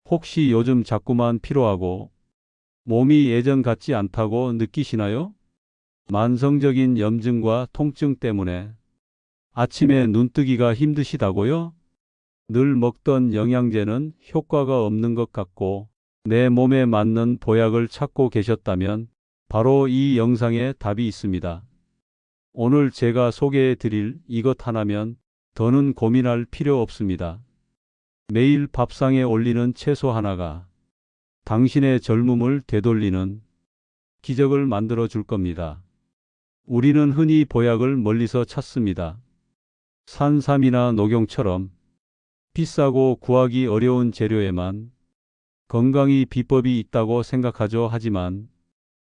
혹시 요즘 자꾸만 피로하고 몸이 예전 같지 않다고 느끼시나요? 만성적인 염증과 통증 때문에 아침에 눈뜨기가 힘드시다고요? 늘 먹던 영양제는 효과가 없는 것 같고 내 몸에 맞는 보약을 찾고 계셨다면 바로 이 영상에 답이 있습니다. 오늘 제가 소개해 드릴 이것 하나면 더는 고민할 필요 없습니다. 매일 밥상에 올리는 채소 하나가 당신의 젊음을 되돌리는 기적을 만들어 줄 겁니다. 우리는 흔히 보약을 멀리서 찾습니다. 산삼이나 녹용처럼 비싸고 구하기 어려운 재료에만 건강이 비법이 있다고 생각하죠. 하지만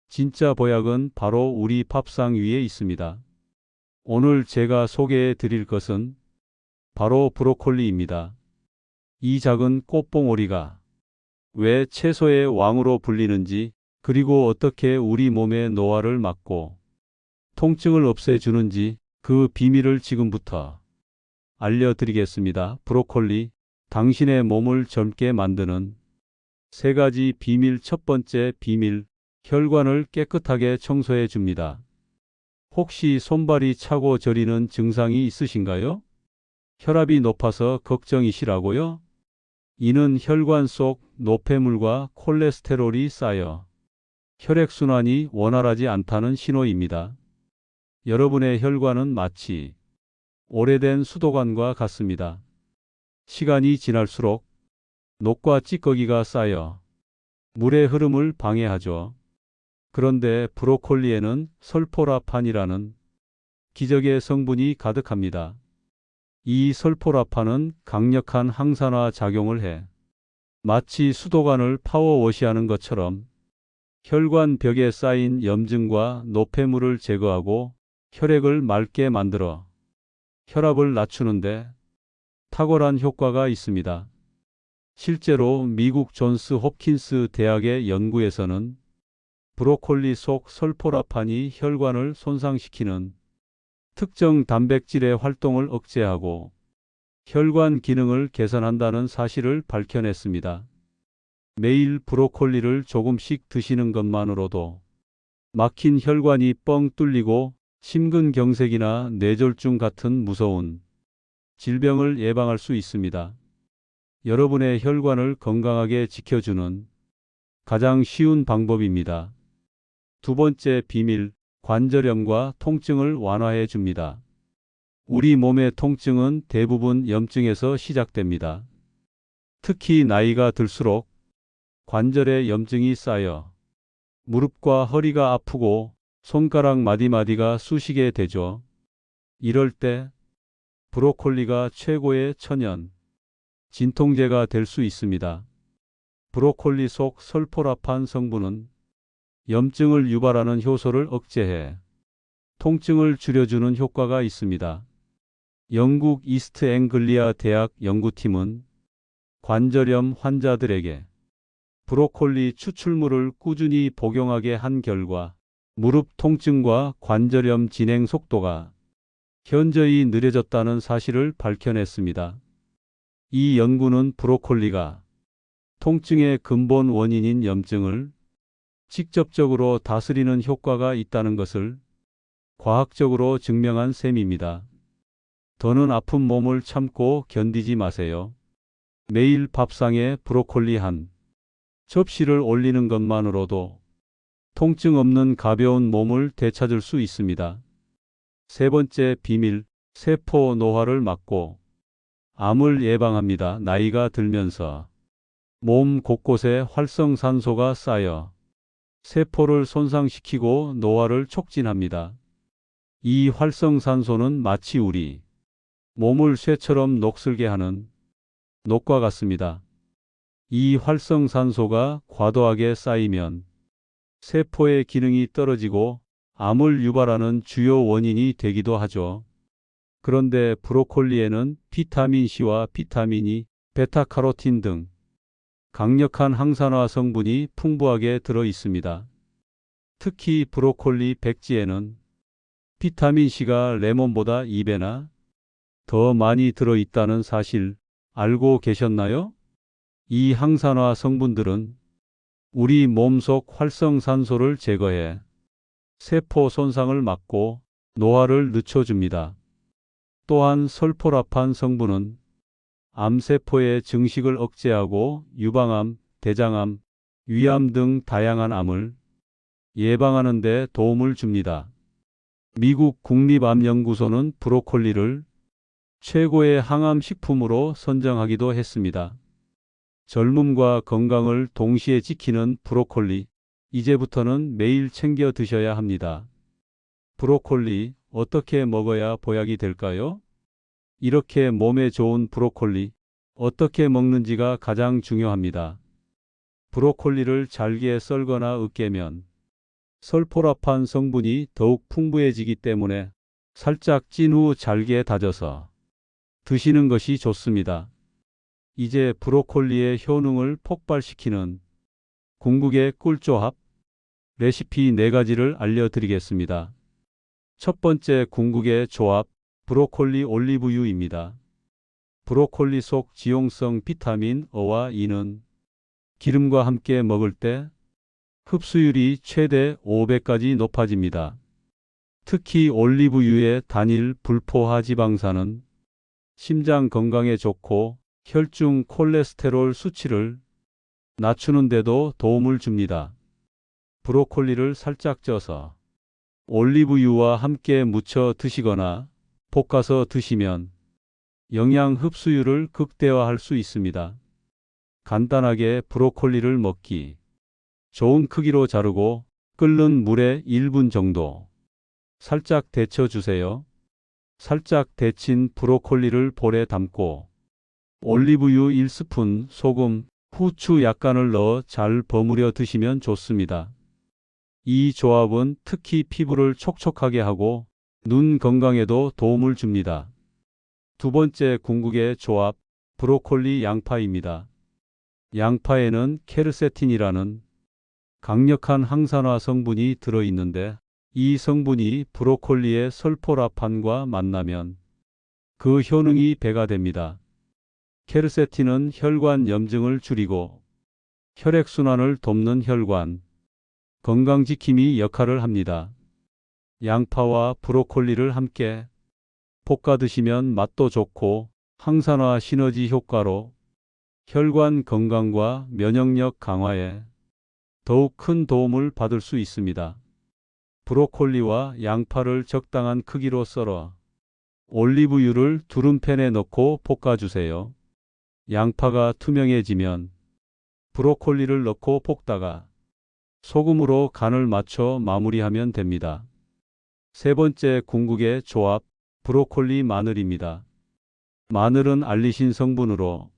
진짜 보약은 바로 우리 밥상 위에 있습니다. 오늘 제가 소개해 드릴 것은 바로 브로콜리입니다. 이 작은 꽃봉오리가 왜 채소의 왕으로 불리는지, 그리고 어떻게 우리 몸의 노화를 막고 통증을 없애주는지 그 비밀을 지금부터 알려드리겠습니다. 브로콜리, 당신의 몸을 젊게 만드는 세 가지 비밀. 첫 번째 비밀, 혈관을 깨끗하게 청소해 줍니다. 혹시 손발이 차고 저리는 증상이 있으신가요? 혈압이 높아서 걱정이시라고요? 이는 혈관 속 노폐물과 콜레스테롤이 쌓여 혈액순환이 원활하지 않다는 신호입니다. 여러분의 혈관은 마치 오래된 수도관과 같습니다. 시간이 지날수록 녹과 찌꺼기가 쌓여 물의 흐름을 방해하죠. 그런데 브로콜리에는 설포라판이라는 기적의 성분이 가득합니다. 이 설포라판은 강력한 항산화 작용을 해 마치 수도관을 파워워시하는 것처럼 혈관 벽에 쌓인 염증과 노폐물을 제거하고 혈액을 맑게 만들어 혈압을 낮추는데 탁월한 효과가 있습니다. 실제로 미국 존스 홉킨스 대학의 연구에서는 브로콜리 속 설포라판이 혈관을 손상시키는 특정 단백질의 활동을 억제하고 혈관 기능을 개선한다는 사실을 밝혀냈습니다. 매일 브로콜리를 조금씩 드시는 것만으로도 막힌 혈관이 뻥 뚫리고 심근경색이나 뇌졸중 같은 무서운 질병을 예방할 수 있습니다. 여러분의 혈관을 건강하게 지켜주는 가장 쉬운 방법입니다. 두 번째 비밀, 관절염과 통증을 완화해 줍니다. 우리 몸의 통증은 대부분 염증에서 시작됩니다. 특히 나이가 들수록 관절에 염증이 쌓여 무릎과 허리가 아프고 손가락 마디마디가 쑤시게 되죠. 이럴 때 브로콜리가 최고의 천연 진통제가 될 수 있습니다. 브로콜리 속 설포라판 성분은 염증을 유발하는 효소를 억제해 통증을 줄여주는 효과가 있습니다. 영국 이스트 앵글리아 대학 연구팀은 관절염 환자들에게 브로콜리 추출물을 꾸준히 복용하게 한 결과 무릎 통증과 관절염 진행 속도가 현저히 느려졌다는 사실을 밝혀냈습니다. 이 연구는 브로콜리가 통증의 근본 원인인 염증을 직접적으로 다스리는 효과가 있다는 것을 과학적으로 증명한 셈입니다. 더는 아픈 몸을 참고 견디지 마세요. 매일 밥상에 브로콜리 한 접시를 올리는 것만으로도 통증 없는 가벼운 몸을 되찾을 수 있습니다. 세 번째 비밀, 세포 노화를 막고 암을 예방합니다. 나이가 들면서 몸 곳곳에 활성산소가 쌓여 세포를 손상시키고 노화를 촉진합니다. 이 활성산소는 마치 우리 몸을 쇠처럼 녹슬게 하는 녹과 같습니다. 이 활성산소가 과도하게 쌓이면 세포의 기능이 떨어지고 암을 유발하는 주요 원인이 되기도 하죠. 그런데 브로콜리에는 비타민C와 비타민 E, 베타카로틴 등 강력한 항산화 성분이 풍부하게 들어 있습니다. 특히 브로콜리 백지에는 비타민C가 레몬보다 2배나 더 많이 들어 있다는 사실 알고 계셨나요? 이 항산화 성분들은 우리 몸속 활성산소를 제거해 세포 손상을 막고 노화를 늦춰줍니다. 또한 설포라판 성분은 암세포의 증식을 억제하고 유방암, 대장암, 위암 등 다양한 암을 예방하는 데 도움을 줍니다. 미국 국립암연구소는 브로콜리를 최고의 항암 식품으로 선정하기도 했습니다. 젊음과 건강을 동시에 지키는 브로콜리, 이제부터는 매일 챙겨 드셔야 합니다. 브로콜리, 어떻게 먹어야 보약이 될까요? 이렇게 몸에 좋은 브로콜리, 어떻게 먹는지가 가장 중요합니다. 브로콜리를 잘게 썰거나 으깨면 설포라판 성분이 더욱 풍부해지기 때문에 살짝 찐 후 잘게 다져서 드시는 것이 좋습니다. 이제 브로콜리의 효능을 폭발시키는 궁극의 꿀조합 레시피 4가지를 알려드리겠습니다. 첫 번째 궁극의 조합, 브로콜리 올리브유입니다. 브로콜리 속 지용성 비타민 A와 E는 기름과 함께 먹을 때 흡수율이 최대 5배까지 높아집니다. 특히 올리브유의 단일 불포화 지방산은 심장 건강에 좋고 혈중 콜레스테롤 수치를 낮추는 데도 도움을 줍니다. 브로콜리를 살짝 쪄서 올리브유와 함께 무쳐 드시거나 볶아서 드시면 영양 흡수율을 극대화할 수 있습니다. 간단하게 브로콜리를 먹기. 좋은 크기로 자르고 끓는 물에 1분 정도 살짝 데쳐 주세요. 살짝 데친 브로콜리를 볼에 담고 올리브유 1스푼, 소금, 후추 약간을 넣어 잘 버무려 드시면 좋습니다. 이 조합은 특히 피부를 촉촉하게 하고 눈 건강에도 도움을 줍니다. 두 번째 궁극의 조합, 브로콜리 양파입니다. 양파에는 케르세틴이라는 강력한 항산화 성분이 들어있는데 이 성분이 브로콜리의 설포라판과 만나면 그 효능이 배가 됩니다. 케르세틴은 혈관 염증을 줄이고 혈액순환을 돕는 혈관 건강지킴이 역할을 합니다. 양파와 브로콜리를 함께 볶아 드시면 맛도 좋고 항산화 시너지 효과로 혈관 건강과 면역력 강화에 더욱 큰 도움을 받을 수 있습니다. 브로콜리와 양파를 적당한 크기로 썰어 올리브유를 두른팬에 넣고 볶아주세요. 양파가 투명해지면 브로콜리를 넣고 볶다가 소금으로 간을 맞춰 마무리하면 됩니다. 세 번째 궁극의 조합, 브로콜리 마늘입니다. 마늘은 알리신 성분으로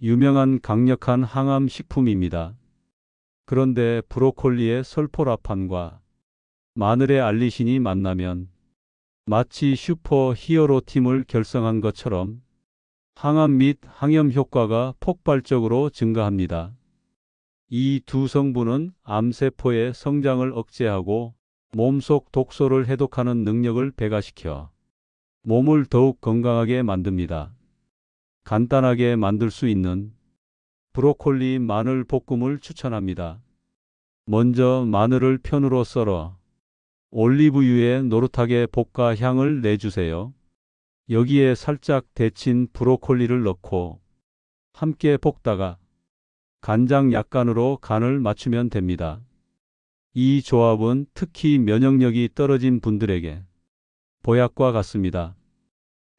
유명한 강력한 항암 식품입니다. 그런데 브로콜리의 설포라판과 마늘의 알리신이 만나면 마치 슈퍼 히어로 팀을 결성한 것처럼 항암 및 항염 효과가 폭발적으로 증가합니다. 이 두 성분은 암세포의 성장을 억제하고 몸속 독소를 해독하는 능력을 배가시켜 몸을 더욱 건강하게 만듭니다. 간단하게 만들 수 있는 브로콜리 마늘 볶음을 추천합니다. 먼저 마늘을 편으로 썰어 올리브유에 노릇하게 볶아 향을 내주세요. 여기에 살짝 데친 브로콜리를 넣고 함께 볶다가 간장 약간으로 간을 맞추면 됩니다. 이 조합은 특히 면역력이 떨어진 분들에게 보약과 같습니다.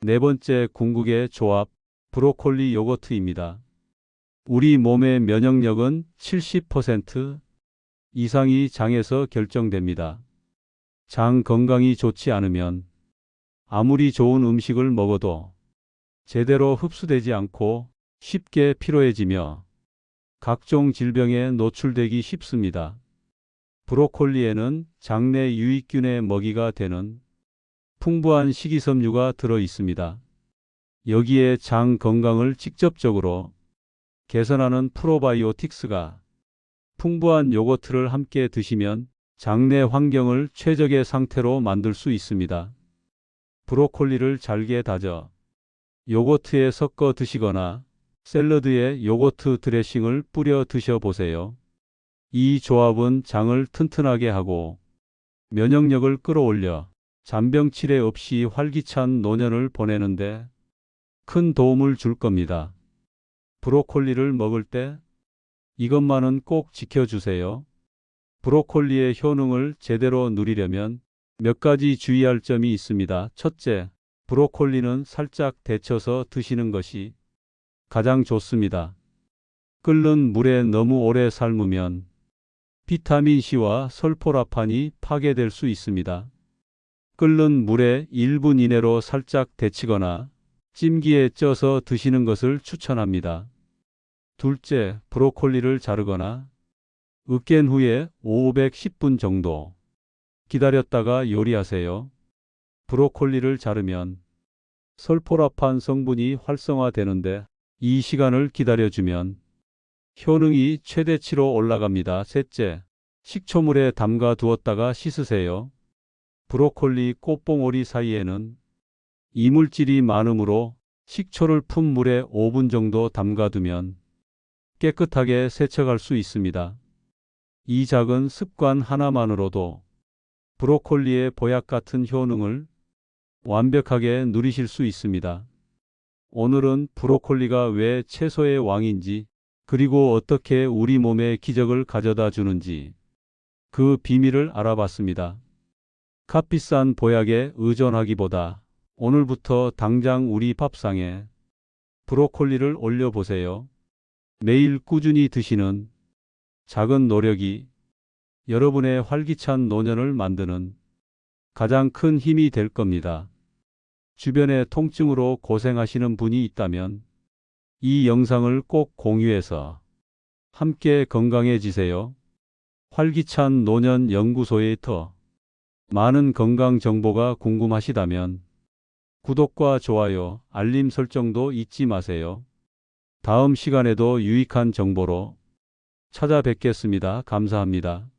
네 번째 궁극의 조합, 브로콜리 요거트입니다. 우리 몸의 면역력은 70% 이상이 장에서 결정됩니다. 장 건강이 좋지 않으면 아무리 좋은 음식을 먹어도 제대로 흡수되지 않고 쉽게 피로해지며 각종 질병에 노출되기 쉽습니다. 브로콜리에는 장내 유익균의 먹이가 되는 풍부한 식이섬유가 들어 있습니다. 여기에 장 건강을 직접적으로 개선하는 프로바이오틱스가 풍부한 요거트를 함께 드시면 장내 환경을 최적의 상태로 만들 수 있습니다. 브로콜리를 잘게 다져 요거트에 섞어 드시거나 샐러드에 요거트 드레싱을 뿌려 드셔보세요. 이 조합은 장을 튼튼하게 하고 면역력을 끌어올려 잔병 치레 없이 활기찬 노년을 보내는데 큰 도움을 줄 겁니다. 브로콜리를 먹을 때 이것만은 꼭 지켜주세요. 브로콜리의 효능을 제대로 누리려면 몇 가지 주의할 점이 있습니다. 첫째, 브로콜리는 살짝 데쳐서 드시는 것이 가장 좋습니다. 끓는 물에 너무 오래 삶으면 비타민C와 설포라판이 파괴될 수 있습니다. 끓는 물에 1분 이내로 살짝 데치거나 찜기에 쪄서 드시는 것을 추천합니다. 둘째, 브로콜리를 자르거나 으깬 후에 510분 정도 기다렸다가 요리하세요. 브로콜리를 자르면 설포라판 성분이 활성화되는데 이 시간을 기다려주면 효능이 최대치로 올라갑니다. 셋째, 식초물에 담가 두었다가 씻으세요. 브로콜리 꽃봉오리 사이에는 이물질이 많으므로 식초를 푼 물에 5분 정도 담가두면 깨끗하게 세척할 수 있습니다. 이 작은 습관 하나만으로도 브로콜리의 보약 같은 효능을 완벽하게 누리실 수 있습니다. 오늘은 브로콜리가 왜 채소의 왕인지, 그리고 어떻게 우리 몸에 기적을 가져다 주는지 그 비밀을 알아봤습니다. 값비싼 보약에 의존하기보다 오늘부터 당장 우리 밥상에 브로콜리를 올려보세요. 매일 꾸준히 드시는 작은 노력이 여러분의 활기찬 노년을 만드는 가장 큰 힘이 될 겁니다. 주변에 통증으로 고생하시는 분이 있다면 이 영상을 꼭 공유해서 함께 건강해지세요. 활기찬 노년 연구소의 더 많은 건강 정보가 궁금하시다면 구독과 좋아요, 알림 설정도 잊지 마세요. 다음 시간에도 유익한 정보로 찾아뵙겠습니다. 감사합니다.